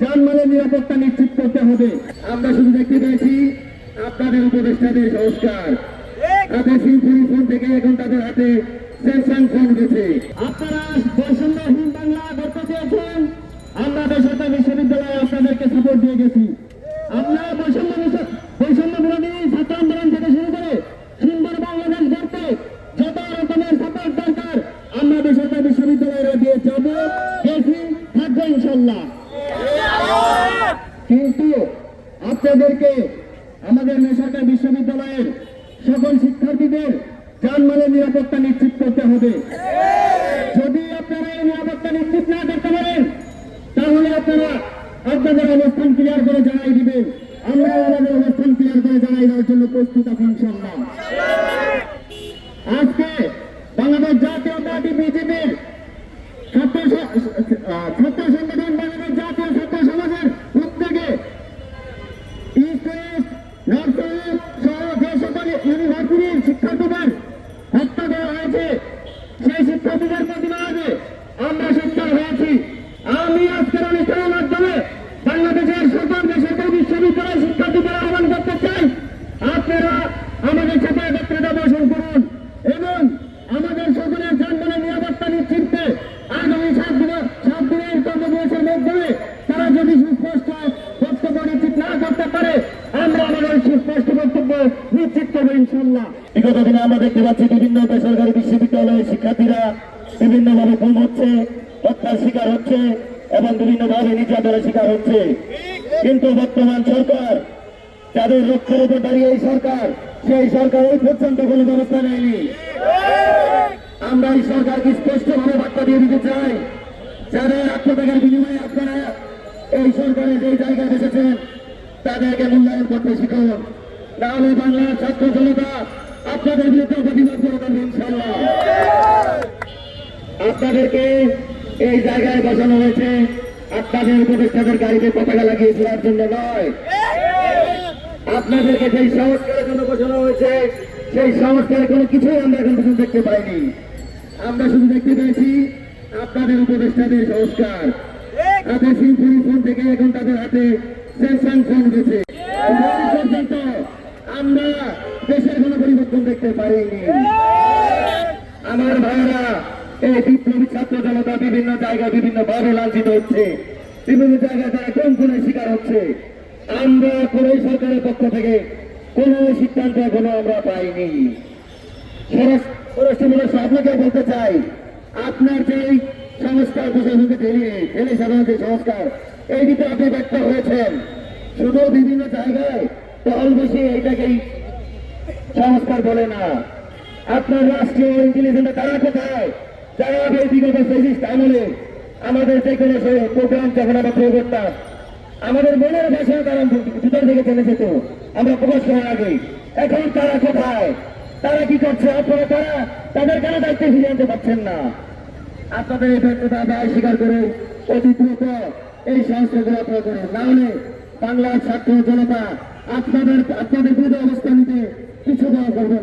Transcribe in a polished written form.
জানমালের নিরাপত্তা নিশ্চিত করতে হবে। আমরা শুধু দেখতে পেয়েছি আপনাদের উপদেষ্টাদের সংস্কার, হাতে সিম্ফনি ফোন থেকে এখন তাদের হাতে স্যামসাং ফোন গেছে। আপনারা বৈষম্যহীন বাংলা করতে চেয়েছেন, আমরা বেসরকারি বিশ্ববিদ্যালয়ে আপনাদেরকে সাপোর্ট দিয়ে গেছি। আমরা বৈষম্য বিরোধী ছাত্র আন্দোলন থেকে শুরু করে সুন্দর বাংলাদেশ গড়তে যত রকমের সাপোর্ট দরকার আমরা বেসরকারি বিশ্ববিদ্যালয়ের দিয়ে যাবো, গেছি, থাকবো ইনশাল্লাহ। কিন্তু আপনাদেরকে আমাদের বেসরকারি বিশ্ববিদ্যালয়ের সকল শিক্ষার্থীদের জানমালের নিরাপত্তা নিশ্চিত করতে হবে। যদি আপনারা এই নিরাপত্তা নিশ্চিত না করতে পারেন তাহলে আপনারা আপনাদের অবস্থান ক্লিয়ার করে জানাই দিবেন। আমরা আমাদের অবস্থান ক্লিয়ার করে জানাই দেওয়ার জন্য প্রস্তুত আছি ইনশাআল্লাহ। আজকে বাংলাদেশ জাতীয় পার্টি বিজেপির ছাত্র সংগঠন বাংলাদেশ জাতীয় ছাত্র সমাজের উদ্যোগে ইস্ট ওয়েস্ট নর্থ ওয়েস্ট সহ যে সকল ইউনিভার্সিটির শিক্ষার্থীদের হত্যা করা হয়েছে, সেই শিক্ষার্থীদের প্রতিবাদে আমরা সোচ্চার হয়েছি। আমি আজকের অনুষ্ঠানের মাধ্যমে বাংলাদেশের সকল বেসরকারি বিশ্ববিদ্যালয় শিক্ষার্থীদের আহ্বান করতে চাই, আপনারা আমাদের সাথে একত্রিত বসন করুন এবং আমাদের সকলের যানবাহনের নিরাপত্তা নিশ্চিতে আগামী 7 দিনের কর্মদিবসের মাধ্যমে তারা যদি সুস্পষ্ট বক্তব্য নিশ্চিত না করতে পারে আমরা আমাদের সুস্পষ্ট বক্তব্য নিশ্চিত করবো ইনশাল্লাহ। বিগত দিনে আমরা দেখতে পাচ্ছি বিভিন্ন বেসরকারি বিশ্ববিদ্যালয়ের শিক্ষার্থীরা বিভিন্নভাবে খুন হচ্ছে, হত্যার শিকার হচ্ছে এবং বিভিন্নভাবে নির্যাতনের শিকার হচ্ছে। কিন্তু বর্তমান সরকার, যাদের লক্ষ্যের উপর দাঁড়িয়ে এই সরকার, সেই সরকার ওই পর্যন্ত কোনো ব্যবস্থা নেয়নি। আমরা এই সরকারকে স্পষ্টভাবে বার্তা দিয়ে দিতে চাই, যাদের আত্মত্যাগের বিনিময়ে আপনারা এই সরকারের যে জায়গায় এসেছেন তাদেরকে মূল্যায়ন করতে শিখুন, নাহলে বাংলার ছাত্র জনতা আপনাদের বিরুদ্ধে প্রতিবাদ করে দেবে ইনশাআল্লাহ। আপনাদেরকে এই জায়গায় বসানো হয়েছে আপনাদের উপদেষ্টাদের গাড়িতে পতাকা লাগিয়ে দেওয়ার জন্য নয়, আপনাদেরকে যেই সংস্কারের জন্য বসানো হয়েছে সেই সংস্কারের কোনো কিছুই আমরা এখন পর্যন্ত দেখতে পাইনি। আমরা শুধু দেখতে পেয়েছি আপনাদের উপদেষ্টাদের সংস্কার, হাতে সিম্ফনি ফোন থেকে এখন তাদের হাতে স্যামসাং ফোন গেছে। পর্যন্ত আমরা দেশের কোনো পরিবর্তন দেখতে পারিনি। আমার ভাইয়েরা, এই বিপ্লবী ছাত্র জনতা বিভিন্ন জায়গায় বিভিন্নভাবে লাঞ্ছিত হচ্ছে, বিভিন্ন জায়গায় তারা খুনের শিকার হচ্ছে। আমরা কোন সরকারের পক্ষ থেকে কোন সিদ্ধান্ত এখনো আমরা পাইনি। স্বরাষ্ট্রমন্ত্রী আপনাকে বলতে চাই, আপনার যে সংস্কার প্রশাসনকে ঠেলে সাধারণ যে সংস্কার, এই দিকে আপনি ব্যর্থ হয়েছেন। শুধু বিভিন্ন জায়গায় টহল বসে এইটাকেই সংস্কার বলে না। আপনার রাষ্ট্রীয় ইন্টেলিজেন্স তারা কোথায়, যারা বিগত ফেসিস্ট আমলে আমাদের যে কোনো প্রোগ্রাম যখন আমরা প্রয়োগ করতাম, আমাদের মনের ভাষা তারা ভিতর থেকে জেনে যেত আমরা প্রকাশ করার আগে। এখন তারা কোথায়, তারা কি করছে, আপনারা তাদের কেন দায়িত্বে ফিরে আনতে পারছেন না? আপনাদের এই ব্যর্থতা দায় স্বীকার করে অতি দ্রুত এই সংস্কারগুলো আপনারা করুন, না হলে বাংলার ছাত্র জনতা আপনাদের বিরুদ্ধে অবস্থান নিতে কিছু দেওয়া করবে না।